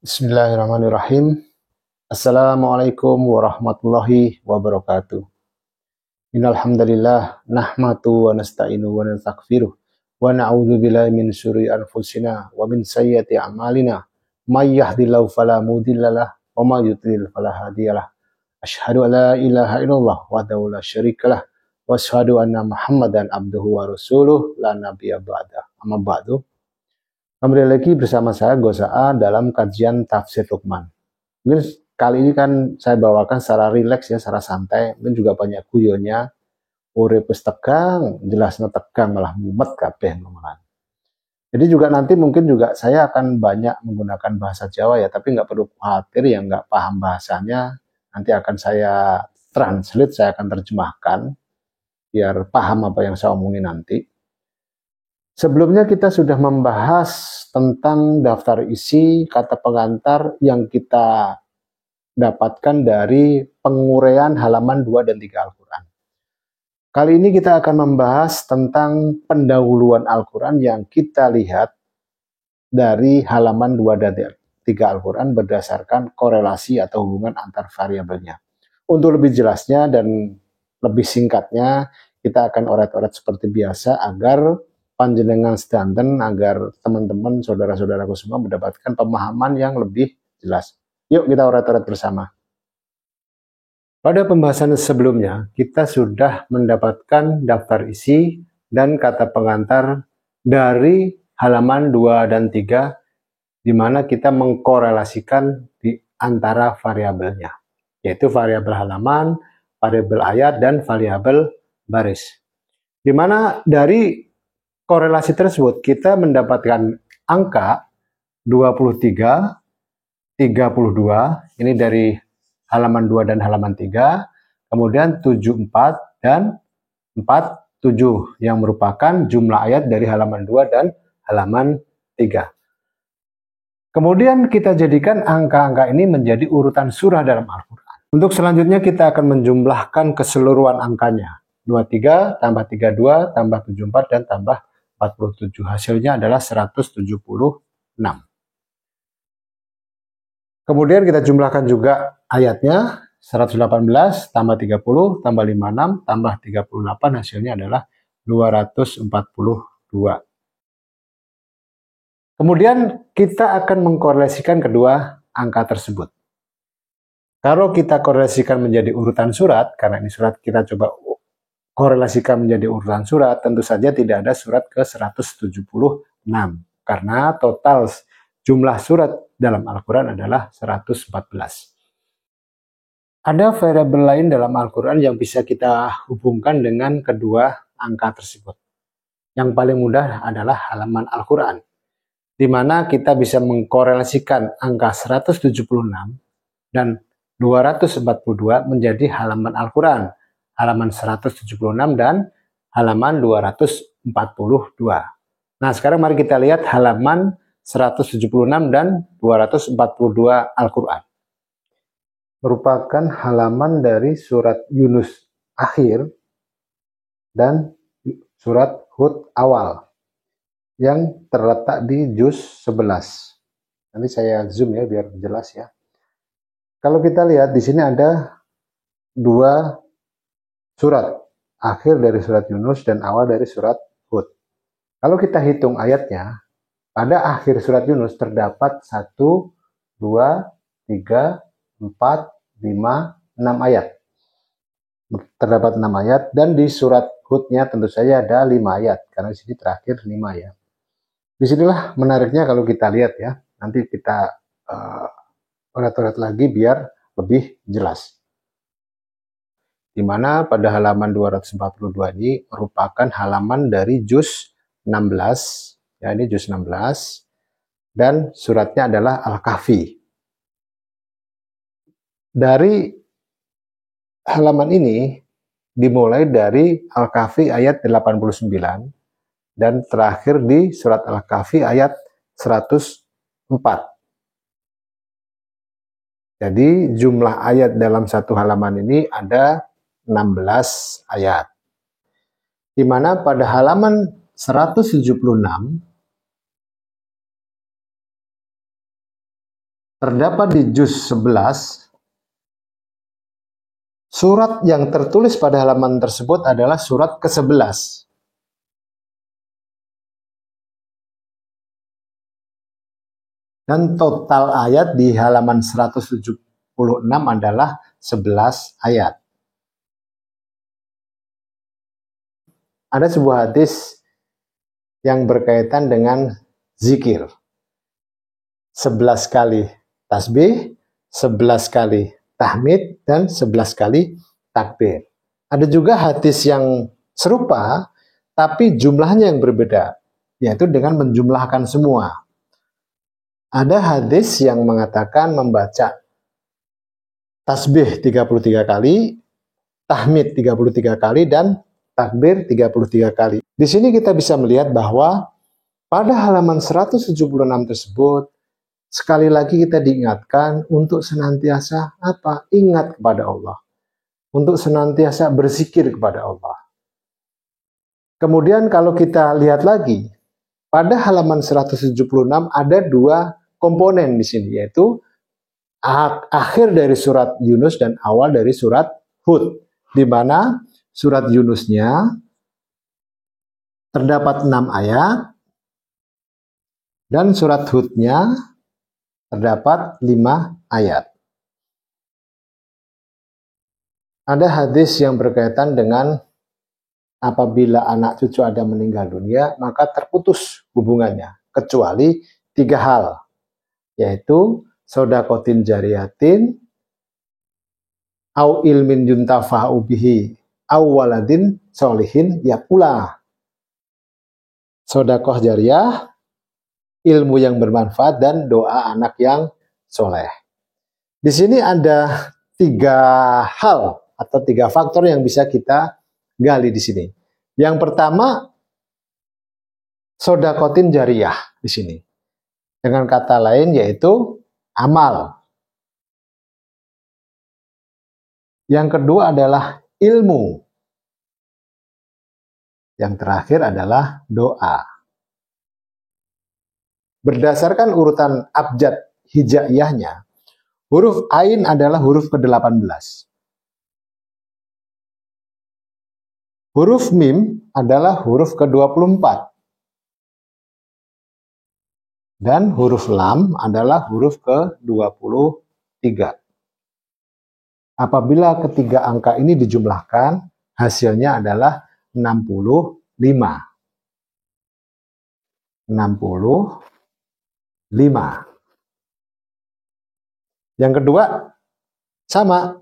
Bismillahirrahmanirrahim. Assalamualaikum warahmatullahi wabarakatuh. Innal hamdalillah nahmadu wa nasta'inu wa nastaghfiruh wa na'udzu billahi min syururi anfusina wa min sayyiati a'malina. May yahdihillahu fala mudhillalah wa may yudlil fala hadiyalah. Asyhadu an la ilaha illallah wahdahu la syarikalah wa asyhadu anna Muhammadan abduhu wa rasuluh la nabiyya ba'da. Amma ba'du. Kembali lagi bersama saya Gosa'a dalam kajian Tafsir Luqman. Mungkin kali ini kan saya bawakan secara rileks ya, secara santai. Mungkin juga banyak guyonnya. Urip wis tegang, jelasnya tegang malah mumet kabeh ngomongan. Jadi juga nanti mungkin juga saya akan banyak menggunakan bahasa Jawa ya, tapi nggak perlu khawatir yang nggak paham bahasanya. Nanti akan saya translate, saya akan terjemahkan biar paham apa yang saya omongin nanti. Sebelumnya kita sudah membahas tentang daftar isi kata pengantar yang kita dapatkan dari penguraian halaman 2 dan 3 Al-Quran. Kali ini kita akan membahas tentang pendahuluan Al-Quran yang kita lihat dari halaman 2 dan 3 Al-Quran berdasarkan korelasi atau hubungan antar variabelnya. Untuk lebih jelasnya dan lebih singkatnya, kita akan oret-oret seperti biasa agar panjenengan sedanten, agar teman-teman, saudara-saudaraku semua mendapatkan pemahaman yang lebih jelas. Yuk kita oret-oret bersama. Pada pembahasan sebelumnya, kita sudah mendapatkan daftar isi dan kata pengantar dari halaman 2 dan 3, di mana kita mengkorelasikan di antara variabelnya, yaitu variabel halaman, variabel ayat, dan variabel baris. Di mana dari korelasi tersebut kita mendapatkan angka 23, 32, ini dari halaman 2 dan halaman 3, kemudian 74 dan 47 yang merupakan jumlah ayat dari halaman 2 dan halaman 3. Kemudian kita jadikan angka-angka ini menjadi urutan surah dalam Al-Quran. Untuk selanjutnya kita akan menjumlahkan keseluruhan angkanya. 23 tambah 32 tambah 74 dan tambah 47. Hasilnya adalah 176. Kemudian kita jumlahkan juga ayatnya. 118 tambah 30 tambah 56 tambah 38, hasilnya adalah 242. Kemudian kita akan mengkorelasikan kedua angka tersebut. Kalau kita korelasikan menjadi urutan surat, karena ini surat kita coba korelasikan menjadi urutan surat, tentu saja tidak ada surat ke 176, karena total jumlah surat dalam Al-Quran adalah 114. Ada variabel lain dalam Al-Quran yang bisa kita hubungkan dengan kedua angka tersebut. Yang paling mudah adalah halaman Al-Quran, di mana kita bisa mengkorelasikan angka 176 dan 242 menjadi halaman Al-Quran, halaman 176 dan halaman 242. Nah, sekarang mari kita lihat halaman 176 dan 242 Al-Quran. Merupakan halaman dari surat Yunus akhir dan surat Hud awal yang terletak di juz 11. Nanti saya zoom ya biar jelas ya. Kalau kita lihat di sini ada dua surat, akhir dari surat Yunus dan awal dari surat Hud. Kalau kita hitung ayatnya, pada akhir surat Yunus terdapat 1, 2, 3, 4, 5, 6 ayat. Terdapat 6 ayat, dan di surat Hudnya tentu saja ada 5 ayat, karena di sini terakhir 5 ya. Disinilah menariknya kalau kita lihat ya, nanti kita oret-oret lagi biar lebih jelas. Di mana pada halaman 242 ini merupakan halaman dari juz 16, ya ini juz 16, dan suratnya adalah Al-Kahfi. Dari halaman ini dimulai dari Al-Kahfi ayat 89 dan terakhir di surat Al-Kahfi ayat 104. Jadi jumlah ayat dalam satu halaman ini ada 16 ayat. Di mana pada halaman 176 terdapat di juz 11. Surat yang tertulis pada halaman tersebut adalah surat ke-11. Dan total ayat di halaman 176 adalah 11 ayat. Ada sebuah hadis yang berkaitan dengan zikir. 11 kali tasbih, 11 kali tahmid, dan 11 kali takbir. Ada juga hadis yang serupa, tapi jumlahnya yang berbeda, yaitu dengan menjumlahkan semua. Ada hadis yang mengatakan membaca tasbih 33 kali, tahmid 33 kali, dan takbir 33 kali. Di sini kita bisa melihat bahwa pada halaman 176 tersebut, sekali lagi kita diingatkan untuk senantiasa apa? Ingat kepada Allah. Untuk senantiasa berzikir kepada Allah. Kemudian kalau kita lihat lagi, pada halaman 176 ada dua komponen di sini, yaitu akhir dari surat Yunus dan awal dari surat Hud, di mana surat Yunusnya terdapat 6 ayat dan surat Hudnya terdapat 5 ayat. Ada hadis yang berkaitan dengan apabila anak cucu Adam meninggal dunia, maka terputus hubungannya, kecuali 3 hal, yaitu sodakotin jariyatin, au ilmin yuntafa'u bihi, au waladin solihin yakula. Sodakoh jariyah, ilmu yang bermanfaat, dan doa anak yang soleh. Di sini ada 3 hal atau 3 faktor yang bisa kita gali di sini. Yang pertama, sodakotin jariyah di sini. Dengan kata lain yaitu amal. Yang kedua adalah ilmu. Yang terakhir adalah doa. Berdasarkan urutan abjad hijaiyahnya, huruf ain adalah huruf ke-18. Huruf mim adalah huruf ke-24. Dan huruf lam adalah huruf ke-23. Apabila ketiga angka ini dijumlahkan, hasilnya adalah 65. 65. Yang kedua, sama.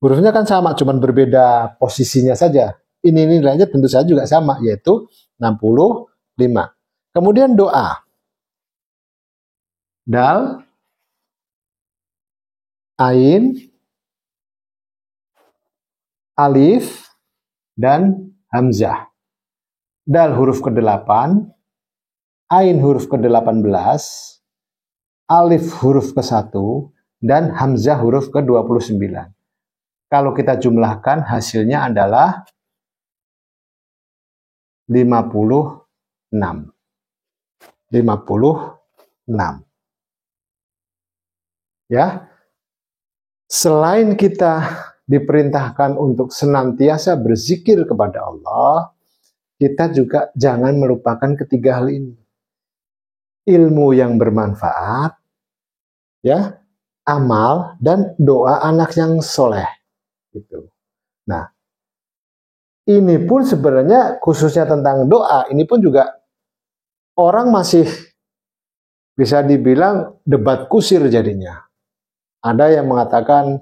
Hurufnya kan sama, cuman berbeda posisinya saja. Ini nilainya tentu saja juga sama, yaitu 65. Kemudian doa. Dal, ain, alif, dan hamzah. Dal huruf ke-8, ain huruf ke-18, alif huruf ke-1, dan hamzah huruf ke-29. Kalau kita jumlahkan, hasilnya adalah 56. 56. Ya. Selain kita diperintahkan untuk senantiasa berzikir kepada Allah, kita juga jangan melupakan ketiga hal ini. Ilmu yang bermanfaat, ya, amal, dan doa anak yang soleh. Gitu. Nah, ini pun sebenarnya khususnya tentang doa, ini pun juga orang masih bisa dibilang debat kusir jadinya. Ada yang mengatakan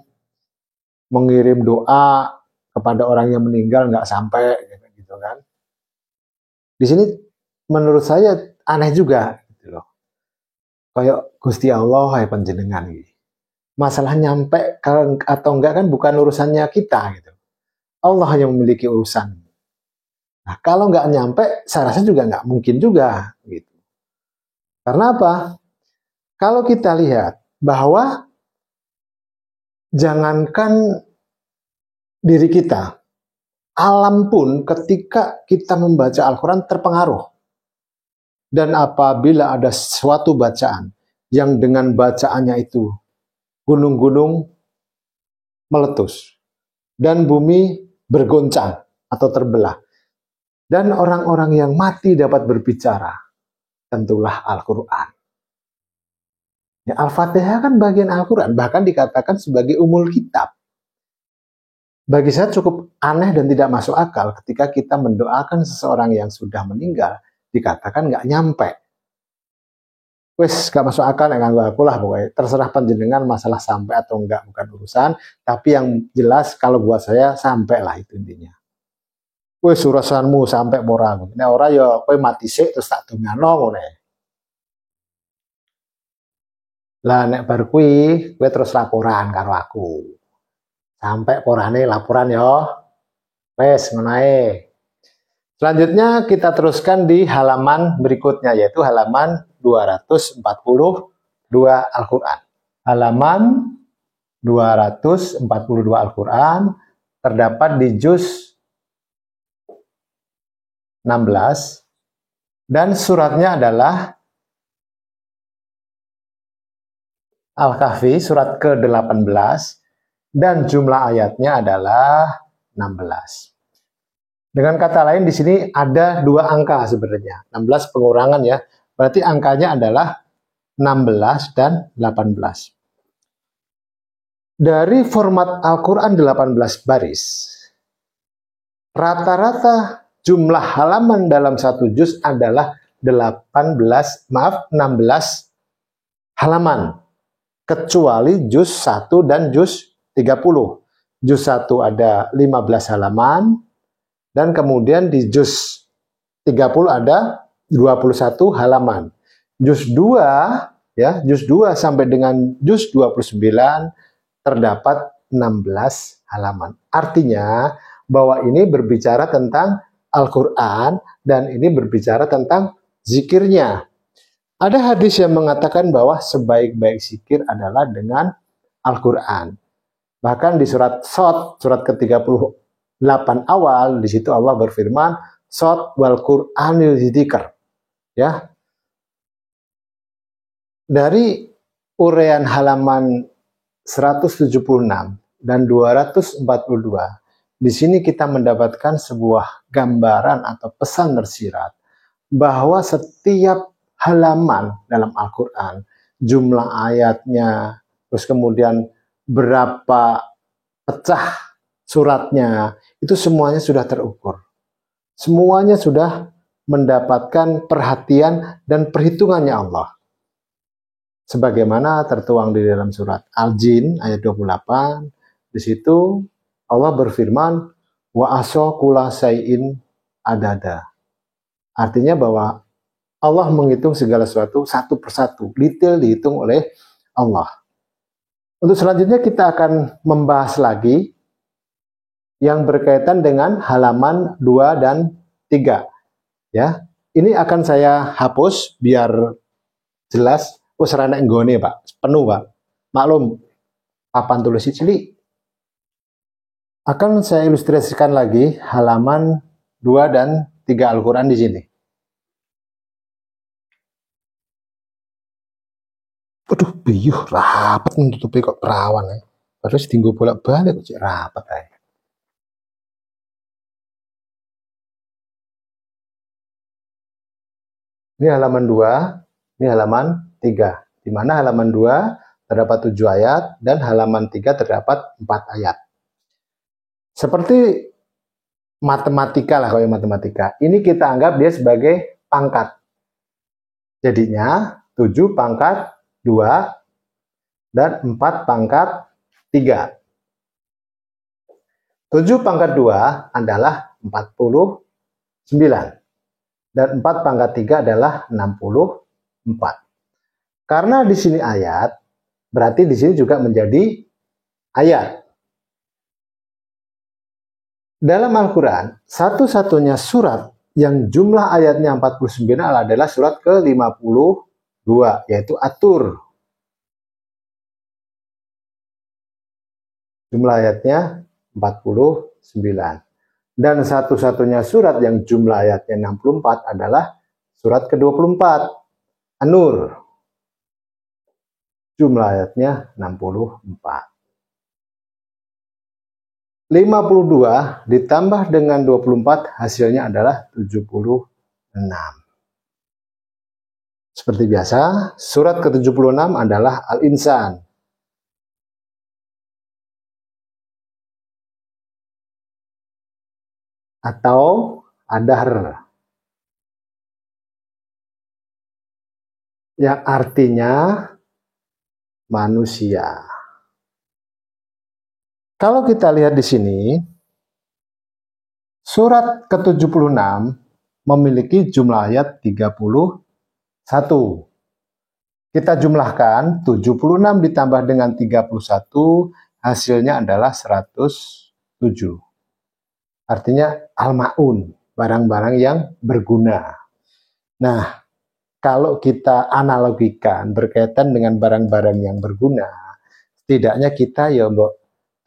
mengirim doa kepada orang yang meninggal nggak sampai, gitu kan. Di sini menurut saya aneh juga, gitu loh. Kayak Gusti Allah ya panjenengan gitu. Masalah nyampe atau enggak kan bukan urusannya kita gitu. Allah yang memiliki urusan. Nah, kalau nggak nyampe, saya rasa juga nggak mungkin juga gitu. Karena apa? Kalau kita lihat bahwa jangankan diri kita, alam pun ketika kita membaca Al-Quran terpengaruh. Dan apabila ada suatu bacaan yang dengan bacaannya itu gunung-gunung meletus dan bumi bergoncang atau terbelah dan orang-orang yang mati dapat berbicara, tentulah Al-Quran. Ya, Al-Fatihah kan bagian Al-Quran, bahkan dikatakan sebagai umul kitab. Bagi saya cukup aneh dan tidak masuk akal ketika kita mendoakan seseorang yang sudah meninggal, dikatakan nggak nyampe. Wes gak masuk akal, ya ganggu aku lah pokoknya. Terserah panjenengan masalah sampai atau enggak, bukan urusan. Tapi yang jelas kalau buat saya sampai lah itu intinya. Wes urusanmu sampai mora. Nah ora ya kowe mati sik terus tak dongano ngene. Lah nek bar kuwi kowe terus laporan karo aku. Sampai porane laporan ya. Wes ngono ae. Selanjutnya kita teruskan di halaman berikutnya yaitu halaman 242 Al-Quran. Halaman 242 Al-Quran terdapat di juz 16 dan suratnya adalah Al-Kahfi surat ke-18 dan jumlah ayatnya adalah 16. Dengan kata lain di sini ada dua angka sebenarnya, 16 pengurangan ya. Berarti angkanya adalah 16 dan 18. Dari format Al-Quran 18 baris, rata-rata jumlah halaman dalam satu juz adalah 16 halaman. Kecuali juz 1 dan juz 30. Juz 1 ada 15 halaman, dan kemudian di juz 30 ada 21 halaman. Juz 2 ya, juz 2 sampai dengan juz 29 terdapat 16 halaman. Artinya bahwa ini berbicara tentang Al-Qur'an dan ini berbicara tentang zikirnya. Ada hadis yang mengatakan bahwa sebaik-baik zikir adalah dengan Al-Qur'an. Bahkan di surat Shad, surat ke-38 awal, di situ Allah berfirman, Shad wal Qur'anil dzikr. Ya. Dari uraian halaman 176 dan 242, di sini kita mendapatkan sebuah gambaran atau pesan tersirat bahwa setiap halaman dalam Al-Quran, jumlah ayatnya, terus kemudian berapa pecah suratnya, itu semuanya sudah terukur. Semuanya sudah mendapatkan perhatian dan perhitungannya Allah. Sebagaimana tertuang di dalam surat Al-Jin ayat 28, di situ Allah berfirman, wa aso kula sayin adada. Artinya bahwa Allah menghitung segala sesuatu satu persatu, detail dihitung oleh Allah. Untuk selanjutnya kita akan membahas lagi yang berkaitan dengan halaman 2 dan 3. Ya, ini akan saya hapus biar jelas. Oh, serana enggone, Pak. Penuh, Pak. Maklum, papan tulis cilik. Akan saya ilustrasikan lagi halaman 2 dan 3 Al-Quran di sini. Aduh, biyuh, rapat nutupi kok perawan ya. Padahal setinggu bolak-balik kok rapat ya. Ini halaman 2, ini halaman 3. Di mana halaman 2 terdapat 7 ayat dan halaman 3 terdapat 4 ayat. Seperti matematika lah, kalau matematika. Ini kita anggap dia sebagai pangkat. Jadinya 7 pangkat 2 dan 4 pangkat 3. 7 pangkat 2 adalah 49. Dan 4 pangkat 3 adalah 64. Karena di sini ayat, berarti di sini juga menjadi ayat. Dalam Al-Quran, satu-satunya surat yang jumlah ayatnya 49 adalah surat ke-52, yaitu At-Tur. Jumlah ayatnya 49. Dan satu-satunya surat yang jumlah ayatnya 64 adalah surat ke-24, An-Nur. Jumlah ayatnya 64. 52 ditambah dengan 24 hasilnya adalah 76. Seperti biasa, surat ke-76 adalah Al-Insan. Atau Ad-Dahr. Yang artinya manusia. Kalau kita lihat di sini, surat ke-76 memiliki jumlah ayat 31. Kita jumlahkan 76 ditambah dengan 31, hasilnya adalah 107. Artinya al-ma'un, barang-barang yang berguna. Nah, kalau kita analogikan berkaitan dengan barang-barang yang berguna, setidaknya kita ya mbok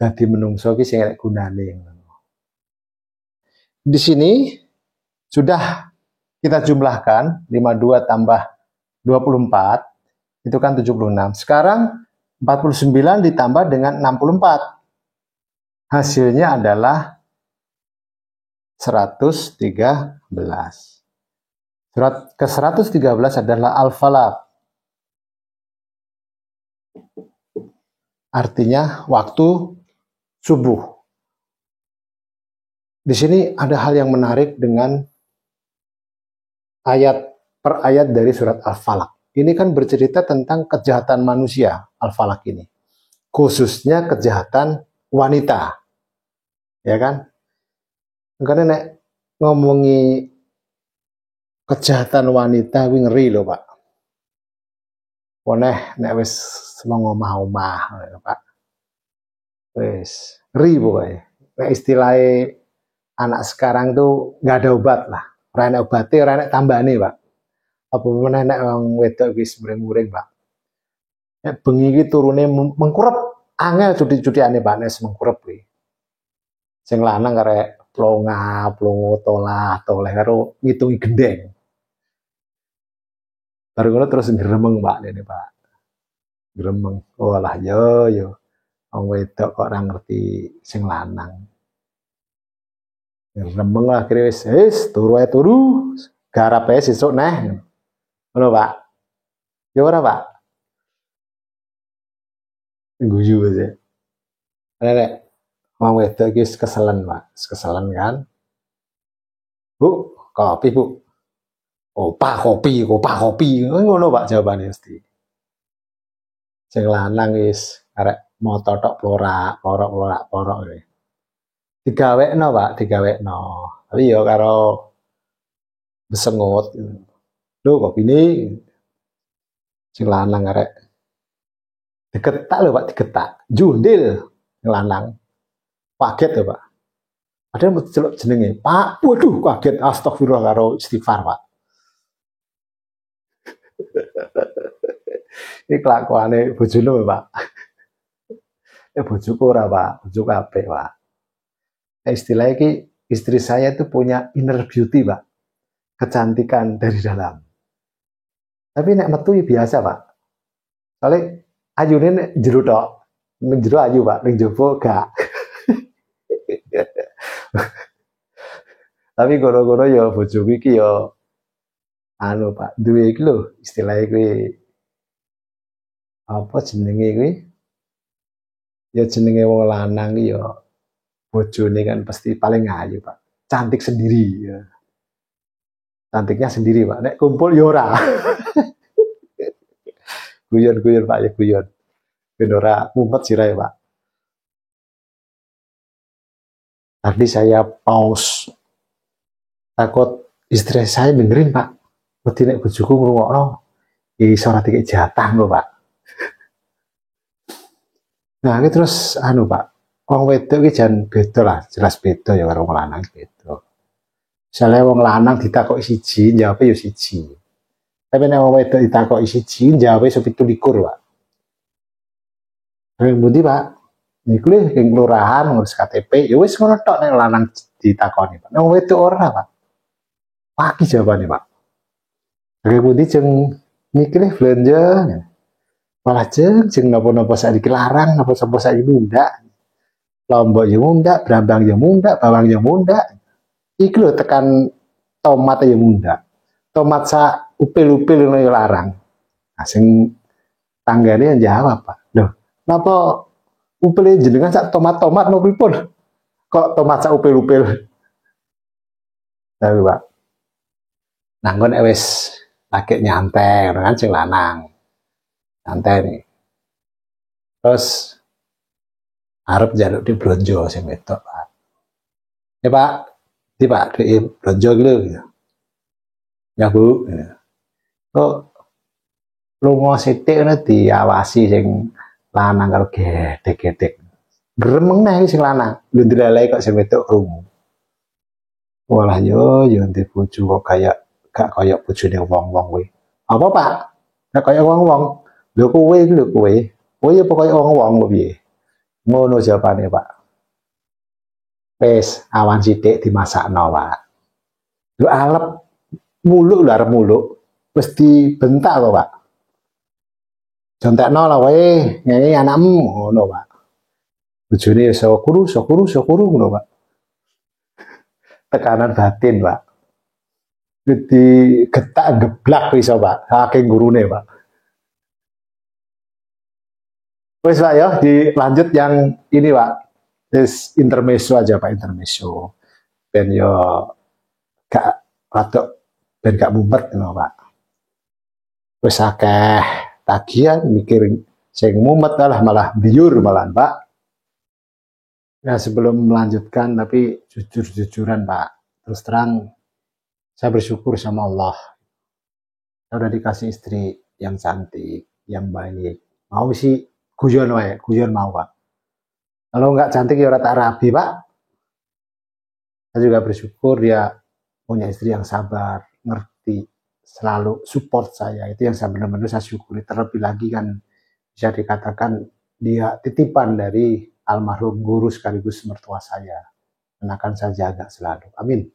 dadi menungso ki sing enek gunane. Di sini sudah kita jumlahkan 52 tambah 24 itu kan 76. Sekarang 49 ditambah dengan 64. Hasilnya adalah 113. Surat ke-113 adalah Al-Falaq. Artinya waktu subuh. Di sini ada hal yang menarik dengan ayat per ayat dari surat Al-Falaq. Ini kan bercerita tentang kejahatan manusia, Al-Falaq ini. Khususnya kejahatan wanita. Ya kan? Karena nek ngomongi kejahatan wanita kuwi ngeri lho, Pak. Poneh nek wis wong omah-omah, Pak. Wis ngeri pokoknya. Nek istilahnya anak sekarang tuh nggak ada obat lah. Ora enek obate, ora enek tambane, Pak. Apa meneh nek wong wedok wis muring-muring, Pak. Nek bengi iki turune mengkurep, angel cuti-cutiane Pak Nes mengkurep kuwi. Sing lanang karek plonga, tolah, toleh karo ngitungi gendeng. Baru ngono terus gremeng Pak ini, Pak. Gremeng. Oh lah yo. Wong wedok kok ora ngerti sing lanang. Gremeng lah akhirnya wis turu ae turu. Garap ae sesuk neh. Ngono, Pak. Ya ora, Pak? Guyu aja. Nek wong wedok iki keselen, Pak. Keselen kan. Bu, kopi, Bu. Opah kopi. Ngono, Pak, jawabannya mesti. Sing lanang wis arek moto tok plorok iki. Digawekno, Pak, digawekno. Tapi ya karo besengut. Lho, kopine sing lanang arek digetak lho, Pak, digetak. Jundil sing lanang. Kaget lho, Pak. Ada yang celuk jenenge, Pak. Waduh, kaget. Astagfirullah karo istighfar, Pak. Ini kelakuane bojone, Pak. Bojoku ora, Pak. Bojoku apik, Pak. Istilahnya ki istri saya itu punya inner beauty, Pak. Kecantikan dari dalam. Tapi nek metu biasa, Pak. Soalnya ayune nek jero tok. Ning jero ayu, Pak. Ning jowo gak. Tapi goro-goro ya bojoku iki ya anu, Pak. Duwe iki lho, istilahnya kuwi apa jenenge kuwi? Ya jenenge wong lanang iki ya bojone kan pasti paling ayu, Pak. Cantik sendiri ya. Cantiknya sendiri, Pak. Nek kumpul ya ora. Guyon Pak, ya guyon. Ben ora mumet sirahe, Pak. Tadi saya pause. Takut istri saya dengerin, Pak. Wedi nek bojoku ngrungokno iso ora dikek jatah lho, Pak. Nah, ini terus anu, Pak. Wong wedok iki jan beda lah, jelas beda ya karo wong lanang beda. Misalnya wong lanang ditakoki siji, jawabnya ya siji. Tapi nek wong wedok ditakoki siji, jawabnya 17, Pak. Ning pundi, Pak? Niku lho ing kelurahan ngurus KTP, ya wis ngono tok nek lanang ditakoni, Pak. Nek wong wedok ora, Pak. Pagi jawabannya, Pak. Ning pundi jeng niki lho belanja. Malah jeng napa-napa saiki larang, napa-napa saiki mundak. Lombok ya mundak, Brambang ya mundak, Bawang ya mundak. Iki lho tekan tomat ya mundak. Tomat sa upil-upil ngono ya larang. Nah, sing tanggane yang jawab, Pak. Loh, napa upil jenengan sak tomat-tomat napa pripun? Kok tomat sak upil-upil? Tapi Pak, nanggon wis lagi nyantai kan sing lanang. Nyantai nih. Terus arep jaluk di blonjo sing wedok, Pak. Ya Pak, di Pak, di blonjo gitu. Ya Bu. Kok lunga sithik ngono diawasi sing lanang karo gedek-gedek. Gremeng nih sing lanang, lu dilalai kok sing wedok krungu. Walah yo ndek bojo kok kayak gak kayak bojone wong-wong kuwi. Apa Pak? Gak kayak wong-wong. Lho kowe iki lho kowe. Kowe ya pokoke wong-wong kok piye? Ngono jawabane Pak. Wis awan sithik dimasakno Pak. Lho alep muluk lho arep muluk. Wis dibentak kok Pak. Jontekno lah wae, ngene anakmu ngono Pak. Bojone ya sokuru ngono Pak. Tekanan batin Pak. Jadi getak geblak iso Pak, saking gurune Pak. Wes Pak ya, dilanjut yang ini Pak. Wis intermezzo aja Pak, intermezzo. Ben yo gak rada ben gak mumet ngono Pak. Wis akeh tagihan mikir sing mumet malah biur malah Pak. Nah sebelum melanjutkan tapi jujur-jujuran Pak, terus terang saya bersyukur sama Allah. Saya udah dikasih istri yang cantik, yang baik. Mau sih guyon wae, guyon mau Pak. Kalau nggak cantik ya orang tak rapi Pak. Saya juga bersyukur dia punya istri yang sabar, ngerti, selalu support saya. Itu yang saya benar-benar saya syukuri. Terlebih lagi kan bisa dikatakan dia titipan dari almarhum guru sekaligus mertua saya. Dan akan saya jaga selalu. Amin.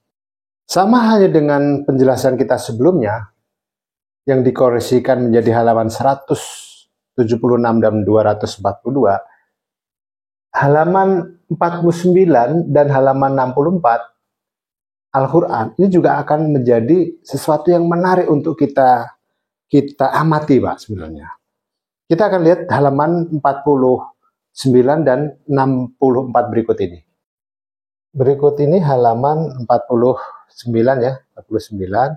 Sama halnya dengan penjelasan kita sebelumnya, yang dikoreksikan menjadi halaman 176 dan 242, halaman 49 dan halaman 64 Al-Quran ini juga akan menjadi sesuatu yang menarik untuk kita amati Pak sebenarnya. Kita akan lihat halaman 49 dan 64 berikut ini. Berikut ini halaman 49 ya, 49,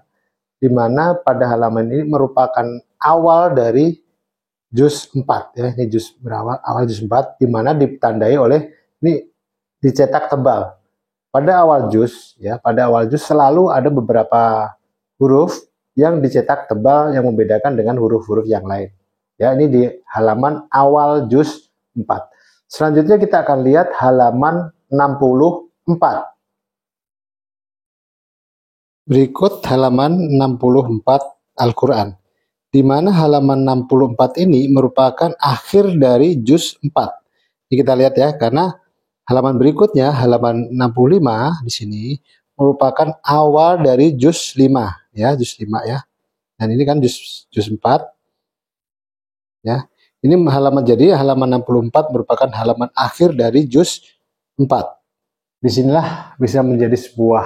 di mana pada halaman ini merupakan awal dari juz 4 ya, ini juz berawal awal juz 4 di mana ditandai oleh ini dicetak tebal. Pada awal juz ya, pada awal juz selalu ada beberapa huruf yang dicetak tebal yang membedakan dengan huruf-huruf yang lain. Ya, ini di halaman awal juz 4. Selanjutnya kita akan lihat halaman 64. Berikut halaman 64 Al-Quran, di mana halaman 64 ini merupakan akhir dari juz 4. Ini kita lihat ya, karena halaman berikutnya, halaman 65 di sini merupakan awal dari juz 5 ya, juz 5 ya. Dan ini kan juz 4 ya. Ini halaman, jadi halaman 64 merupakan halaman akhir dari juz 4. Disinilah bisa menjadi sebuah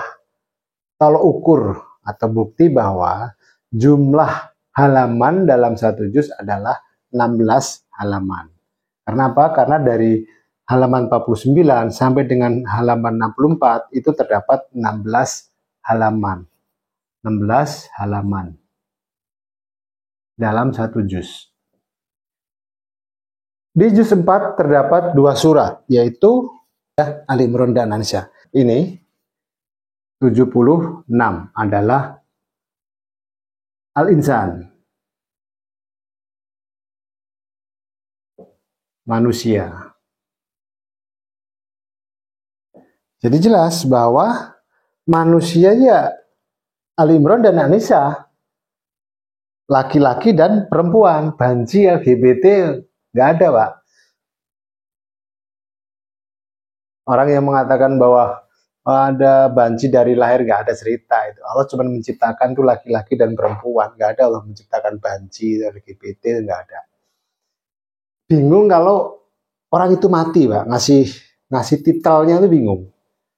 tolok ukur atau bukti bahwa jumlah halaman dalam satu juz adalah 16 halaman. Karena apa? Karena dari halaman 49 sampai dengan halaman 64 itu terdapat 16 halaman. 16 halaman dalam satu juz. Di juz 4 terdapat 2 surat, yaitu Ali Imran dan An-Nisa. Ini 76 adalah Al-Insan, manusia. Jadi jelas bahwa manusia ya Ali Imran dan An-Nisa, laki-laki dan perempuan, banci LGBT nggak ada Pak. Orang yang mengatakan bahwa ada banci dari lahir, nggak ada cerita itu. Allah cuma menciptakan tuh laki-laki dan perempuan, nggak ada Allah menciptakan banci dari LGBT, nggak ada. bingung kalau orang itu mati, Pak. Ngasih titelnya itu bingung.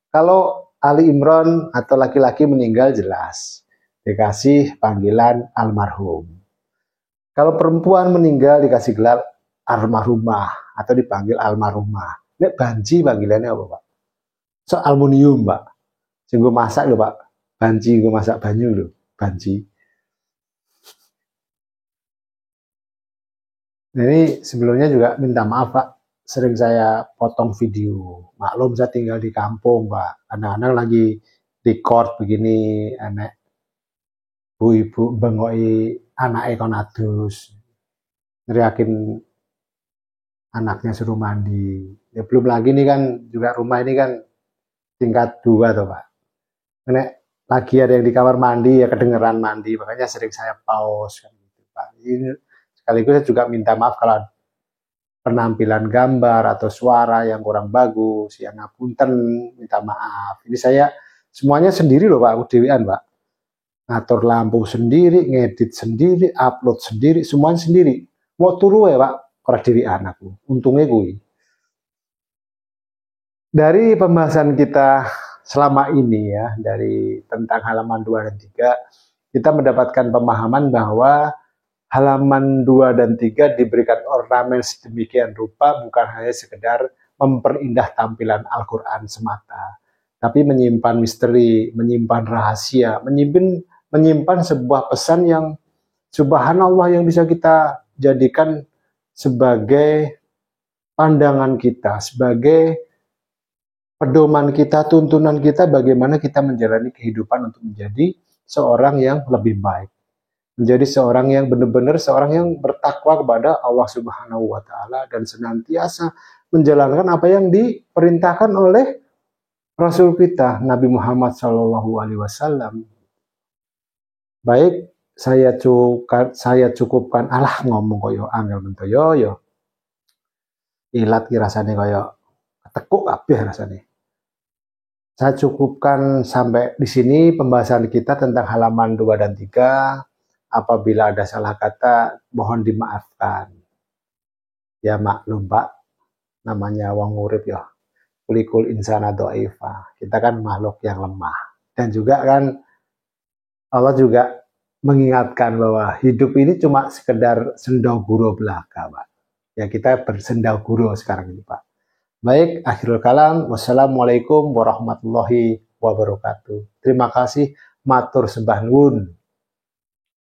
Kalau Ali Imron atau laki-laki meninggal jelas dikasih panggilan almarhum. Kalau perempuan meninggal dikasih gelar almarhumah atau dipanggil almarhumah. Nek banji panggilannya apa, Pak? So aluminium, Pak. Sing gue masak lho, Pak. Banji gue masak banyu lho, banji. Ini sebelumnya juga minta maaf, Pak. Sering saya potong video. Maklum saya tinggal di kampung, Pak. Anak-anak lagi record begini, anak bu ibu bengoi anaknya kon adus. Ngeriakin anaknya suruh mandi. Ya belum lagi nih kan juga rumah ini kan tingkat 2 tuh, Pak. Ini lagi ada yang di kamar mandi ya kedengeran mandi, makanya sering saya pause kan gitu, Pak. Ini sekaligus saya juga minta maaf kalau penampilan gambar atau suara yang kurang bagus, yang ngapunten, minta maaf. Ini saya semuanya sendiri loh, Pak, aku dewean, Pak. Ngatur lampu sendiri, ngedit sendiri, upload sendiri, semuanya sendiri. Mau turu ya, Pak, ora dewean aku. Untungnya gue. Dari pembahasan kita selama ini ya, dari tentang halaman 2 dan 3, kita mendapatkan pemahaman bahwa halaman 2 dan 3 diberikan ornamen sedemikian rupa bukan hanya sekedar memperindah tampilan Al-Quran semata, tapi menyimpan misteri, menyimpan rahasia, menyimpan sebuah pesan yang subhanallah yang bisa kita jadikan sebagai pandangan kita, sebagai pedoman kita, tuntunan kita bagaimana kita menjalani kehidupan untuk menjadi seorang yang lebih baik. Menjadi seorang yang benar-benar seorang yang bertakwa kepada Allah Subhanahu wa taala dan senantiasa menjalankan apa yang diperintahkan oleh Rasul kita Nabi Muhammad sallallahu alaihi wasallam. Baik, saya cukupkan alah ngomong koyo angel mentoyo yo. Ilat ki rasane koyo ketekuk kabeh rasane. Saya cukupkan sampai di sini pembahasan kita tentang halaman 2 dan 3. Apabila ada salah kata, mohon dimaafkan. Ya maklum, Pak, namanya wong urip ya. Kulikul insana do'ifa. Kita kan makhluk yang lemah. Dan juga kan Allah juga mengingatkan bahwa hidup ini cuma sekedar sendaguro belaka, Pak. Ya kita bersendaguro sekarang ini, Pak. Baik, akhirul kalam. Wassalamualaikum warahmatullahi wabarakatuh. Terima kasih, matur sembah nuwun.